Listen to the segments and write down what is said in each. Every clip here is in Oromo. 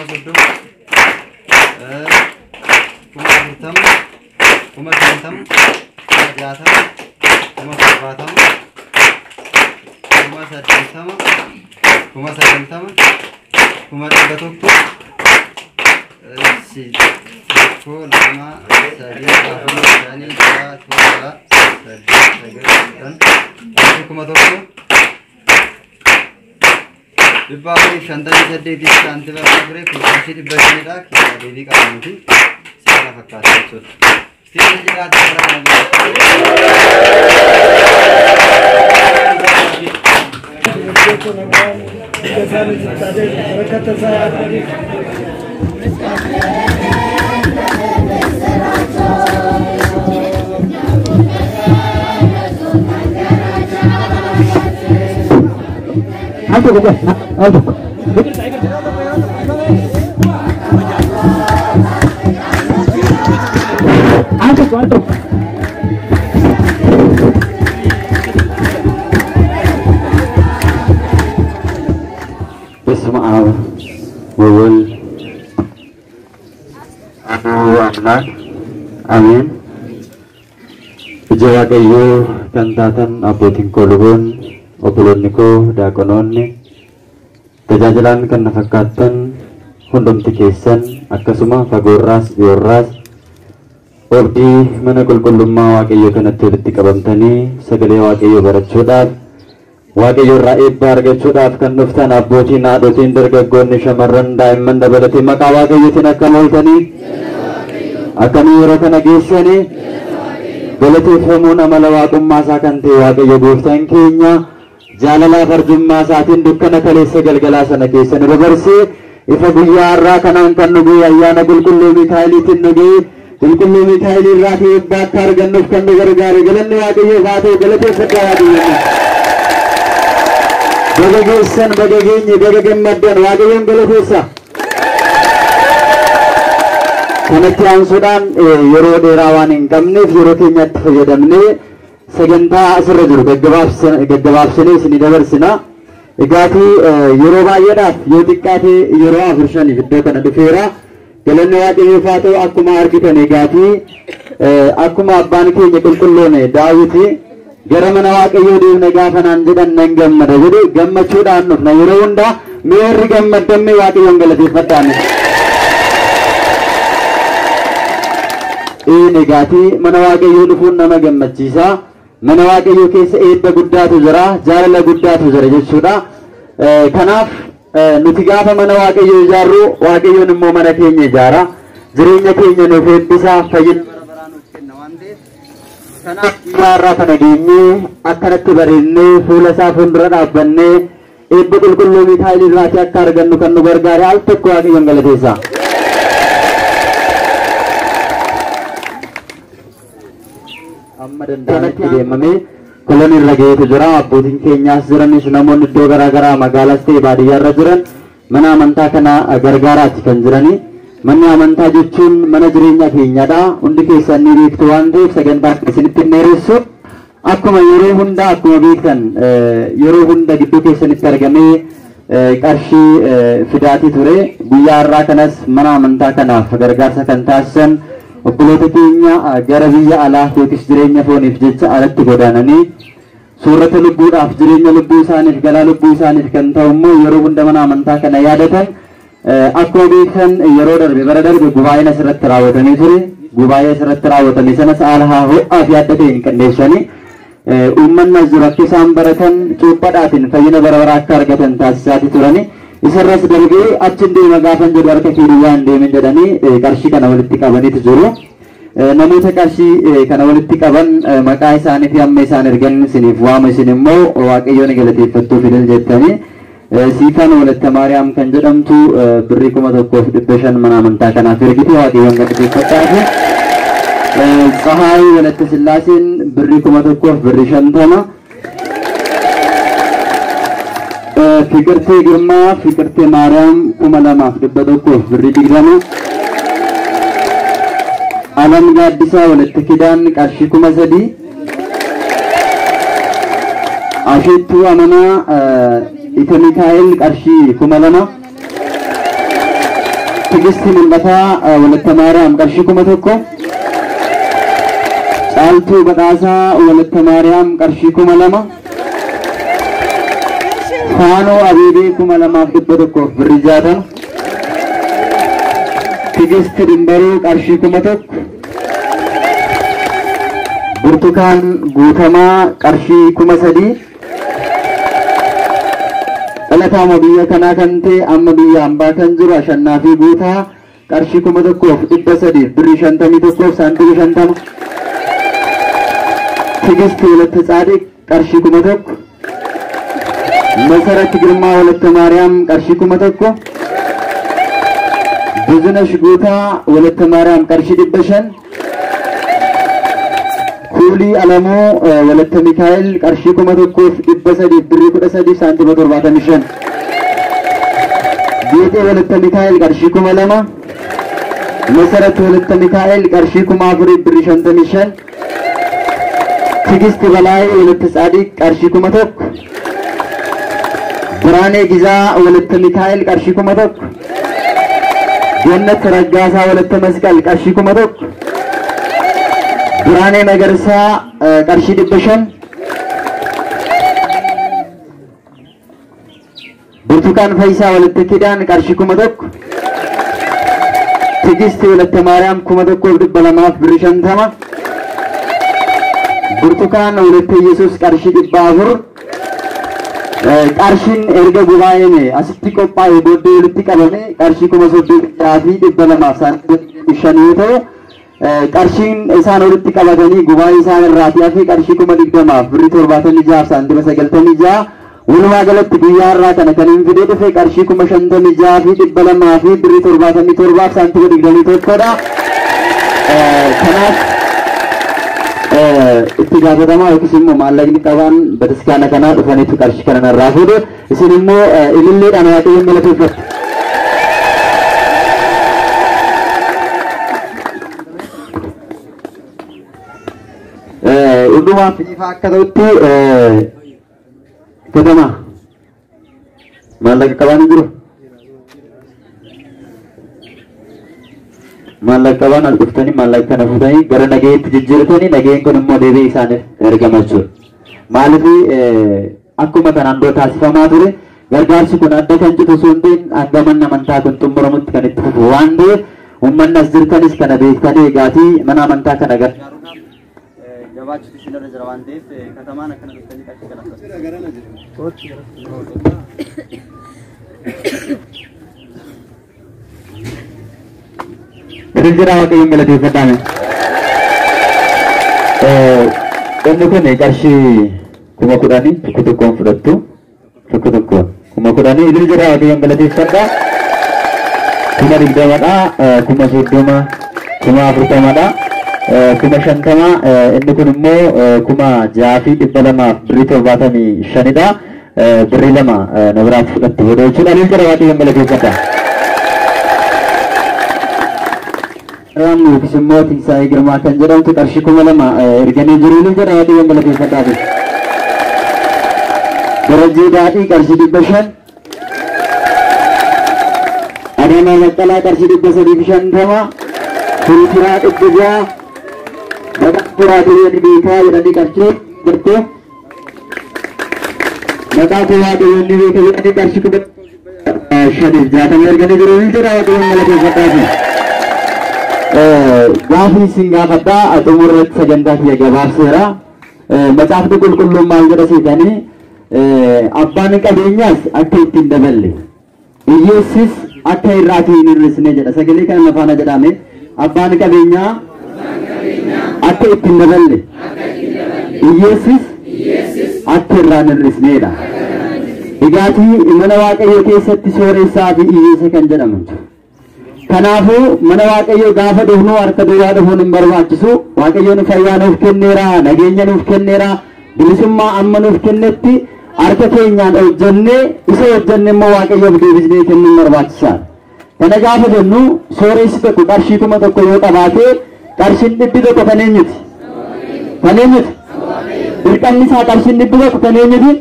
guddum kuma burtam kuma jantam kuma jatam kuma sarbatam kuma saddeetam kuma sagantam kuma dhibba tokko lama sadii afur shanii jaha torba saddeet sagal kuma tokko Bibbaawwan shantamii saddeetii shaantii barbaadure kurshii dhibba shaniidha keessaa deebii qabamuuti seera fakkaata jechuudha. Istiileen jedhaa dabalaa kana Alto. በስመ አብ ወወልድ አምላክ አሜን። እጀዋቀዮ ከንታተን አቦቲን ኮልቦን obboloonni koo daaqonoonni tajaajilaan kan na fakkaattan hundumti keessan akkasuma fagoorraas dhiyoorraas oobdii mana qulqullummaa waaqayyoo kanatti walitti qabamtanii sagalee waaqayyoo barachuudhaaf waaqayyoo irraa eebba argachuudhaaf kan dhuftan abbootiin haadhotiin dargaggoonni shamarran daa'imman dabalatee maqaa waaqayyootiin akkam ooltanii akkamii yeroo kana geessanii galateeffamuun amala waaqummaa isaa kan ta'e waaqayyo gooftaan keenya jaalala farjummaa isaatiin dukkana kaleessa galgalaa sana keessa nu dabarsee ifa guyyaa har'aa kanaan kan nu ga'e ayyaana qulqulluu Mikaa'eliitiin nu ga'e qulqulluu Mikaa'elii irraa eebba akka argannuuf kan nu gargaare galanni waaqayyoof haa ta'u galateeffadhaa waaqayyoon. Baga geessan baga geenye baga gammaddan waaqayyoon galateessa. Kanatti aansuudhaan yeroo dheeraa waan hin qabneef yeroo keenyatti fayyadamnee sagantaa asirra jiru gaggabaabsinee isinii dabarsina. Egaatii yeroo baay'eedhaaf yoo xiqqaate yeroo 4-5 iddoo kana dhufeera. Galanni waaqayyoof haa ta'u akkuma argitan egaatii akkuma abbaan keenya qulqulluun Daawiti gara mana waaqayyoo deemne gaafa naan jedhan nan gammada jedhe gammachuudhaan dhufna yeroo hundaa mee warri gammaddamme waaqayyoon galateeffadhaan. Negaatii mana waaqayyoo dhufuun nama gammachiisa. Mana waaqayyoo keessa eebba guddaatu jira, jaalala guddaatu jira jechuudha. Kanaaf nuti gaafa mana waaqayyoo ijaarru waaqayyoon immoo mana keenya ijaara. Jireenya keenya nuuf eebbisaa fayyina bara baraa nuuf kenna waan ta'eef. Kanaaf guyyaa har'aa kana geenyee akkanatti bareednee fuula isaa fuuldura dhaabbannee eebba qulqulluu Mikaa'el irraatii akka argannu kan nu gargaare al tokko waaqayyoon galateessa. Amma danda'anitti deemamee kolon irra ga'eetu jira. Abbootiin keenyaas jiranis namoonni iddoo garaa garaa magaalaas ta'e baadiyyaarra jiran mana amantaa kana gargaaraati kan jirani. Manni amantaa jechuun mana jireenya keenyadha. Hundi keessan ni beektu waan ta'eef sagantaa isinitti hin dheeressu. Akkuma yeroo hunda akkuma beektan yeroo hunda gidduu keessanitti argamee qarshii fidaatii ture. Guyyaa har'aa kanas mana amantaa kanaaf gargaarsa kan taasisan obboloota keenya gara biyya alaa yookiis jireenya fooniif jecha alatti godaananii soorata lubbuudhaaf jireenya lubbuu isaaniif galaa lubbuu isaaniif kan ta'u immoo yeroo hunda mana amantaa kana yaadatan akkuma beektan yeroo darbe bara darbe gubaa'een asirratti raawwatamee ture. Gubaa'ee asirratti raawwatame sanas haala ho'aa fi adda ta'een qindeessanii uummanni as jiru akka isaan baratan cuuphaadhaatiin fayyina bara baraa akka argatan taasisaatii turani. Isarras darbee achiin deema gaafan jedhu harka kiiriyaa hin deemin jedhanii qarshii kana walitti qabaniitu jiru. Namoota qarshii kana walitti qaban maqaa isaanii fi amma isaan ergan isiniif waama isin immoo waaqayyoon galateeffattuu fidel jettanii Siifaan Walatta Maariyaam kan jedhamtu birrii 1,500 mana amantaa kanaaf ergite waaqayyoon galateeffadhaa. Tsahaay Walatta Sillaaseen birrii 1,000 birrii 50. Fikirtee Girmaa Fikirtee Maariyaam 2,200 birrii 20. Alam Gaaddisaa Walatta Kidaan qarshii 3,000. Asheettuu Amanaa Ita Mikaa'el qarshii 2,000. Tigisti Mul'ataa Walatta Maariyaam qarshii 1000. Caaltuu Badhaasaa Walatta Maariyaam qarshii 2000. Faanoo Abiibii 2200 birrii 60. Tigisti Dimbaruu qarshii 1000. Burtukaan Guutamaa qarshii 3000. Dhalataa biyya kanaa kan ta'e amma biyya hambaa kan jiru Ashannaa fi Guutaa qarshii 1300 birrii 51 saantibii 50. Tigisti Walatta Tsaadiq qarshii 1000. Masarat Girmaa Walatta Maariyaam qarshii 1000. Buzunash Guutaa Walatta Maariyaam qarshii 500. Kuulii Alamuu Walatta Mikaa'el qarshii 1300 birrii 13 saantibii 75. Geexee Walatta Mikaa'el qarshii 2000. Masarat Walatta Mikaa'el qarshii 4000 birrii 55. Tigisti Balaayee Walatta Tsaadiq qarshii 1000. Biraanee Gizaa Walatta Mikaa'el qarshii 1000. Jannat Raggaasaa Walatta Masqal qarshii 1000. Biraanee Magarsaa qarshii 500. Burtukaan Faayisaa Walatta Kidaan qarshii 1000. Tigisti Walatta Maariyaam 1200 birrii 50. Burtukaan Walatta Yesuus qarshii 400. Qarshiin erga gubaa'ee asitti qophaa'ee booddee walitti qabame qarshii 36,200 saantibii 5 yoo ta'u, qarshiin isaan walitti qabatanii gubaa'ee isaan irraatii fi qarshii 20,000 birrii 76 saantibii 96. Walumaa galatti guyyaa irraa kana kan hin fidee dhufe qarshii 56,200 fi birrii 77 saantibii 21dha. Kanaaf itti gaafatamaa yookiis immoo maallaqni qabaan bataskaana kanaa dhufaniitu qarshii kana narraa fuudhe. Isin immoo ililleedhaan waaqayyoon galateeffatu. Hundumaaf ifa akka ta'utti katama maallaqa qabaan jiru. Maallaqa qabaan as dhuftanii maallaqa kana fuudhanii gara nagayeetti jijjiiratanii nagayeen kun immoo deebi'ee isaaniif ergama jechuudha. Maaliif akkuma kanaan dura taasifamaa ture gargaarsi kun adda kan citu osoo hin ta'in hanga manni amantaa kun xumuramutti kan itti fufu waan ta'eef uummanni as jirtanis kana beektanii eegaatii mana amantaa kana gargaaruudhaaf jabaachuutu isinirra jira waan ta'eef katamaan akkana dhuftanii qarshii kana Rinjira waaqayyoon galateeffadhaame. Inni kun qarshii 10,000 tokko tokkoon fudhattu. Tokko tokkoon 10,000 rinjira waaqayyoon galateeffadhaa. 20,000dha, 30,000, 40,000dha, 50,000. Inni kun immoo 6,200 birrii 75dha. Birrii 2 na biraatti fudhattu godha jechuudha. Rinjira waaqayyoon galateeffadhaa. Ramni yookiis immoo Tinsaa'ee Girmaa kan jedhamtu qarshii 2,000 erganii jiru. Rinjira waaqayyoon galateeffadhaa. Darajjii Daadhii qarshii 500. Adaamaa Baqqalaa qarshii 350. Furturaa 600. Maqaa Waaqayyoon beekaa jedhanii qarshii jirtu. Maqaa Waaqayyoon beekaa jedhanii qarshii 560 erganii jiru. Rinjira waaqayyoon galateeffadhaa. Gaafii isin gaafadhaa xumurratti sagantaa kiyya gabaabseera. Macaafni qulqulluun maal jedha seetanii abbaan qabeenyaas akka ittiin daballe hiyyeessis akka irraatii hin hir'isne jedha. Sagalee kana lafaana jedhame abbaan qabeenyaa akka ittiin daballe hiyyeessis akka irraan hir'isneedha. Dhugaatii mana waaqayyoo keessatti sooressaa fi hiyyeessa kan jedhaman. Kanaafuu mana waaqayyoo gaafa dhufnu harka duwwaa dhufuun hin barbaachisu. Waaqayyoon fayyaa nuuf kenneera, nageenya nuuf kenneera, bilisummaa amma nuuf kennetti harka keenyaan hojjennee isa hojjenne immoo waaqayyoof deebisnee kennuun barbaachisaadha. Kana gaafa jennu sooressi tokko qarshii 1,000 yoo qabaate qarshiin 100 kan eenyuti? Kan eenyuti? Dirqamni isaa qarshiin 100 kan eenyuti?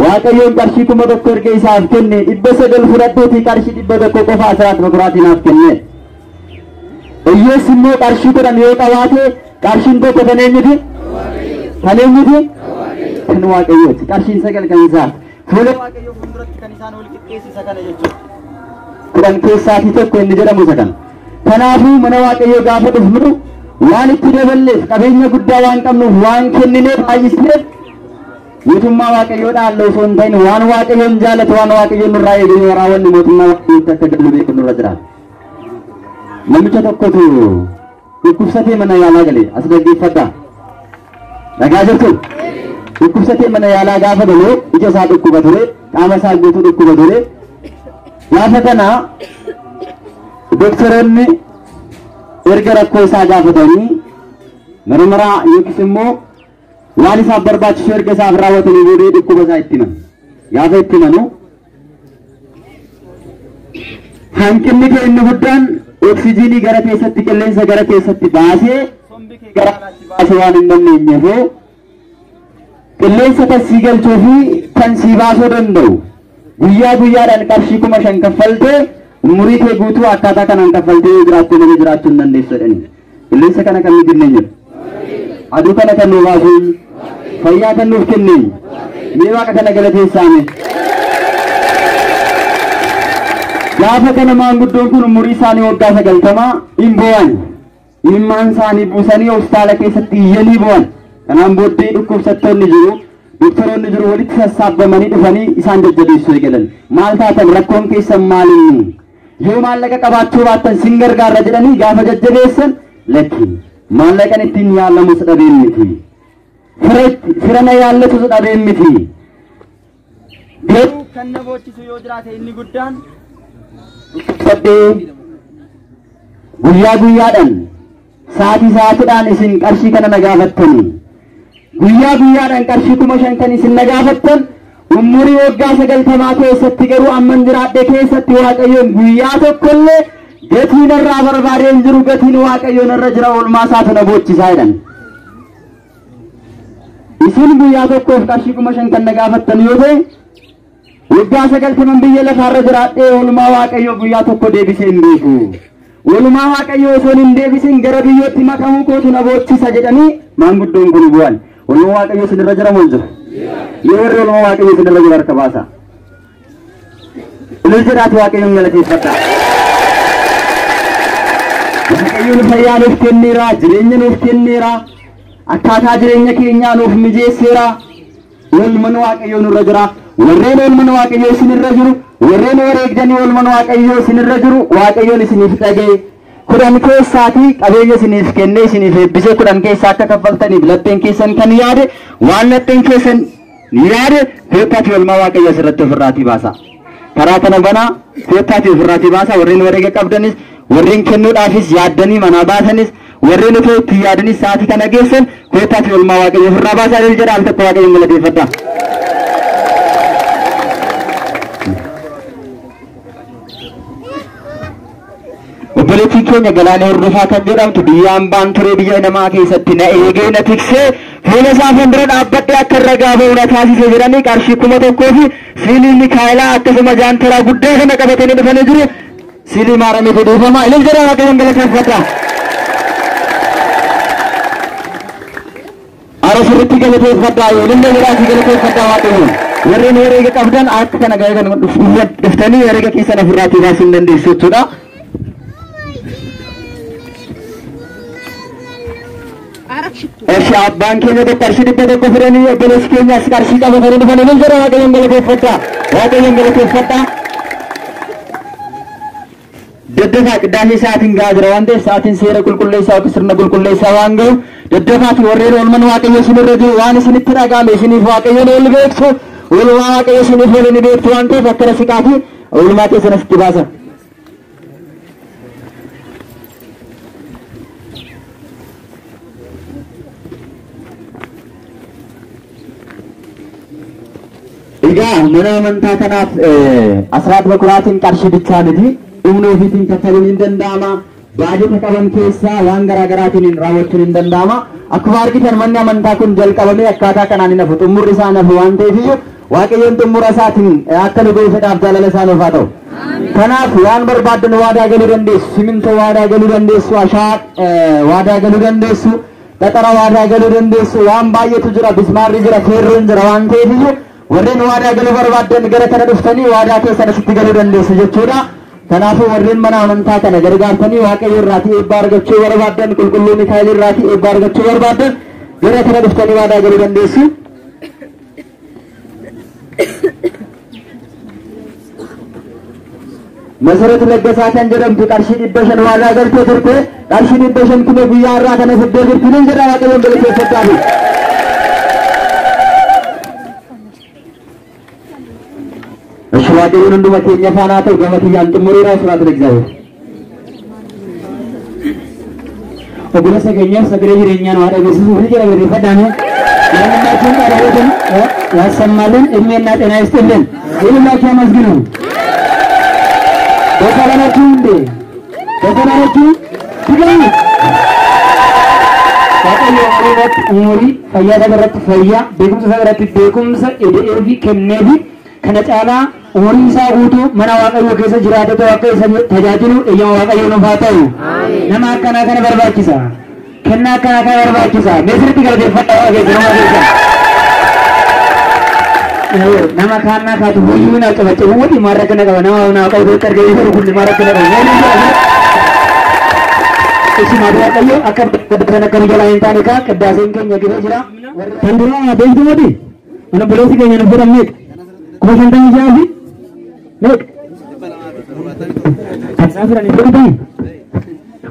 waaqayyoon qarshii 1,000 erga isaaf kenne 900 fudhadhuutii qarshii 100 qofa asiraat bakuraatiin kenne. Iyyees immoo qarshii 10 yoo qabaate qarshiin tokko kan eenyuti? Kan eenyuti? Kan waaqayyooti. Qarshiin 9 kan isaati. Fuula waaqayyoo fuulduratti kan isaan wal qixxeessisa kana jechuudha. 10 keessaatii tokko inni jedhamu isa kana. Kanaafuu mana waaqayyoo gaafa dhufnu waan itti daballeef qabeenya guddaa waan qabnuuf waan kennineef baay'isneef mootummaa waaqayyoodhaan allee osoo hin ta'in waan waaqayyoon jaalatu waan waaqayyoon nurraa eeganii waraawwanni mootummaa waaqayyootti akka galu beeku nurra jira. Namicha tokkotu dhukkubsatee mana yaalaa galee as dhaggeeffadhaa. Dhagaa jirtu? Dhukkubsatee mana yaalaa gaafa galee ija isaa dhukkuba ture, qaama isaa guutuu dhukkuba ture. Gaafa kana doktoroonni erga rakkoo isaa gaafatanii marmaraa yookiis immoo waan isaaf barbaachisu erga isaaf raawwatanii boodee dhukkuba isaa itti himan. Gaafa itti himanu hanqinni kee inni guddaan oksijiinii gara keessatti qilleensa gara keessatti baasee sombi kee gara alaatti baasee waan hin dandeenyeef qilleensa tassii galchuu fi kan sii baasuu danda'u guyyaa guyyaadhaan qarshii 5,000 kaffaltee umurii kee guutuu akkaataa kanaan kaffaltee jiraachuu malee jiraachuu hin dandeessu jedhanii. Qilleensa kana kan nuuf kenneen jedhu. Aduu kana kan nuuf baasuun fayyaa kan nuuf kenneen. Mee waaqa kana galateessaame. Gaafa kana maanguddoon kun umurii isaanii waggaa 90 hin bo'an. Ilmaan isaanii buusanii hospitaala keessatti iyyanii bo'an. Kanaan booddee dhukkubsattoonni jiru. Doktoroonni jiru walitti sassaabamanii dhufanii isaan jajjabeessuu eegalan. Maal taatan rakkoon keessan maalinni? Yoo maallaqa qabaachuu baattan sin gargaarra jedhanii gaafa jajjabeessan lakki maallaqan ittiin yaalamus dhabeen miti. Firana yaallatus dhabeen miti. Garuu kan na boochisu yoo jiraate inni guddaan dhukkubsadhee guyyaa guyyaadhaan sa'aatiidhaan isin qarshii kana na gaafattanii guyyaa guyyaadhaan qarshii 5,000 kan isin na gaafattan umurii waggaa 90 keessatti garuu amman jiraadhe keessatti waaqayyoon guyyaa tokkollee gatiin irraa barbaadeen jiru gatiin waaqayyoon irra jira oolmaa isaatu na boochisaa jedhan. Isin guyyaa tokkoof qarshii 5,000 kan na gaafattan yoo ta'e waggaa 90 biyya lafaarra jiraadhee oolmaa waaqayyoo guyyaa tokko deebisee hin beeku. Oolmaa waaqayyoo osoo hin deebisin gara biyyootti makamuu kootu na boochisa jedhanii maanguddoon kun bu'an. Oolmaa waaqayyoo sinirra jira moo jiru? Yoo warri oolmaa waaqayyoo sinirra jira harka baasa. Ilil jedhaati waaqayyoon galateeffadha. Waaqayyoon fayyaa nuuf kenneera, jireenya nuuf kenneera, akkaataa jireenya keenyaa nuuf mijeesseera. Oolmaan waaqayyoo nurra jira. Warreen oolmaan waaqayyoo sinirra jiru, warreen wareegdanii oolmaan waaqayyoo sinirra jiru, waaqayyoon isiniif dhagee 10 keessaatii qabeenya isiniif kennee isiniif eebbisee 10 keessaa akka kaffaltaniif lapheen keessan kan yaade waan lapheen keessan yaade feettaati oolmaa waaqayyoo asirratti ofirraatii baasa. Karaa kana banaa feettaati ofirraatii baasa. Warreen wareega qabdanis warreen kennuudhaafis yaaddanii manaa baasanis warreen otoo itti yaadanis sa'aatii kana geessan feettaati oolmaa waaqayyoo ofirraa baasaa jedha. Al tokko waaqayyoon galateeffadha. Obboleettiin keenya Galaanee Hordofaa kan jedhamtu biyya hambaan ture biyya namaa keessatti na eegee na tiksee fuula isaa fuuldura dhaabbadhee akka irra gaaba'u na taasise jedhanii qarshii 1,000 fi siilii Mikaayilaa akkasuma jaantaraa guddaa kana qabatanii dhufanii jiru. Siilii maaramee fedheeffamaa ilil jedhaa waaqayyoon galateeffadha. Ara sirriitti galateeffadhaa ilillee jedhaati galateeffadhaa waaqayyoon. Warreen wareega qabdan akka kana ga'ee kan dhuftanii wareega keessan ofirraatii baasuu hin dandeessu jechuudha. Eshi abbaan keenya tokko qarshii 100 fidanii obboleessi keenyas qarshii qabatanii dhufanii ilil jedhaa waaqayyoon galateeffadhaa. Waaqayyoon galateeffadhaa. Daddafaa qiddaasii sa'aatiin gahaa jira waan ta'eef sa'aatiin seera qulqulleessaa yookiin sirna qulqulleessaa waan ga'u daddafaati warreen oolmaan waaqayyoo isinirra jiru waan isinitti dhaga'ame isiniif waaqayyoon ol beektu oolmaa waaqayyoo isiniif ol ni beektu waan ta'eef akkana siqaatii oolmaa keessan asitti baasa. Egaa mana amantaa kanaaf asraat bakuraatiin qarshii bichaa miti. Humna ofiitiin kaffaluun hin danda'ama. Baajata qaban keessaa waan garaagaraatiin raawwachuun hin danda'ama. Akkuma argitan manni amantaa kun jalqabamee akkaataa kanaan hin hafu xumurri isaa nafu waan ta'eef waaqayyoon xumura isaatiin akka nu beeksisuudhaaf jaalala isaa nuuf haa ta'u. Kanaaf waan barbaaddan waadaa galuu dandeessu, simintoo waadaa galuu dandeessu, ashaa waadaa galuu dandeessu, xaxara waadaa galuu dandeessu, waan baay'eetu jira, bismaarri jira, feerroon jira waan ta'eef iyyuu warreen waadaa galuu barbaaddan gara kana dhuftanii waadaa keessan asitti galuu dandeessu jechuudha. Kanaafuu warreen mana amantaa kana gargaartanii waaqayyo irraatii eebba argachuu barbaaddan, qulqulluu Mikaa'el irraatii eebba argachuu barbaaddan gara kana dhuftanii waadaa galuu dandeessu. መሰረት ለገሳ kan jedhamtu qarshii 500 waadaa galtee turte qarshii 500 kun guyyaa irraa kana fiddee jirti nin jedha waaqayyoon galateeffadhaafi. እሺ waaqayyoon hunduma keenya faana ta'u gama kiyyaan xumuriira suratul እግዚአብሔር obboleessa keenyaaf sagalee jireenyaan waa dhageessisuuf ni jira galateeffadhaame ያንናችን ቃላትን ያሰማልን እድሜና ጤና ይስጥልን ይልላችሁ አመስግኑ። በሰላማችሁ እንዴ በሰላማችሁ ትገኙ waaqayyo waliinatti umurii fayyaa dabarratti fayyaa beekumsa dabarratti beekumsa eda'eefi kenneefi kana caalaa umurii isaa guutuu mana waaqayyo keessa jiraatatu akka isa tajaajilu eeyyama waaqayyo nuuf haa ta'u. Nama akkanaa kana barbaachisa. Kennaa akkanaa kana barbaachisa. Meesirratti galateeffadhaa waaqayyo nama keessa. Nama kaannaa kaatu hoyyuu na qabache wadi maarra kana qaba nama na qabu targee jiru kun maarra kana qaba. Isi maadura qayo akka kana kan jala intaan ka qaddaaseen keenya gisa jira. Tandura beektu wadi. Ana buleesi keenya nu fudhan meeq. Kuma shantan jaafi. Meeq. Asaafira ni fudhan.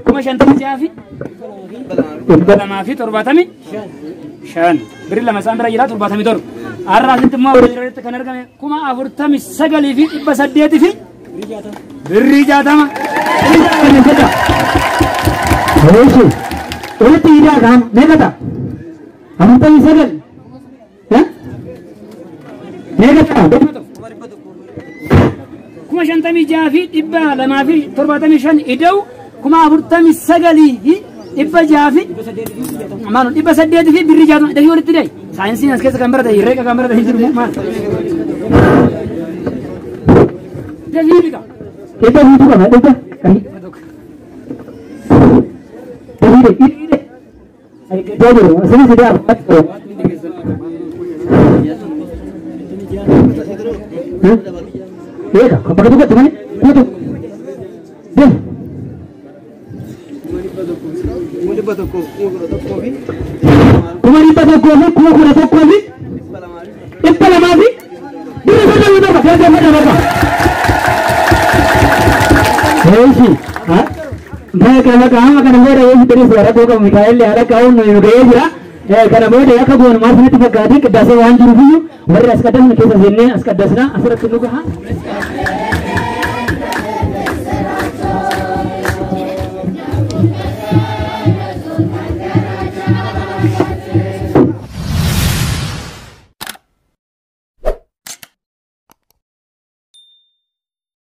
Kuma shantan jaafi. Lama fi torbatami. Shan. Biri lama sambira jira torbatami tor. Arra sintummaa walitti kan argame kuma 49 fi 800 fi birri 60. Oshi. Walitti ida kan negata. 49. Ya? Negata. Kuma shantami jaafi 275 idau kuma 49 fi 600 maanu 800 fi birri 60 dahi walitti dai. Sainsi as keessa kan barate irreeqa kan barate jiru maal. Dahiiga. Itu hidup kan ada kan? Dahiiga ini. Jadi sini sudah apa? Iya, apa itu kan teman? Itu. Deh. Kumari pada kopi, kumari pada kopi, itu lama sih? Dia sudah berapa? Dia sudah berapa? Hei, ah? Mereka kalau akan mereka ini dari suara tu Mikael le ada kau nu gaya jira, karena mereka ya kawan masih itu berganti ke dasar wanjur dulu, mereka sekarang ni kisah sini, sekarang dasarnya asal tunggu kah?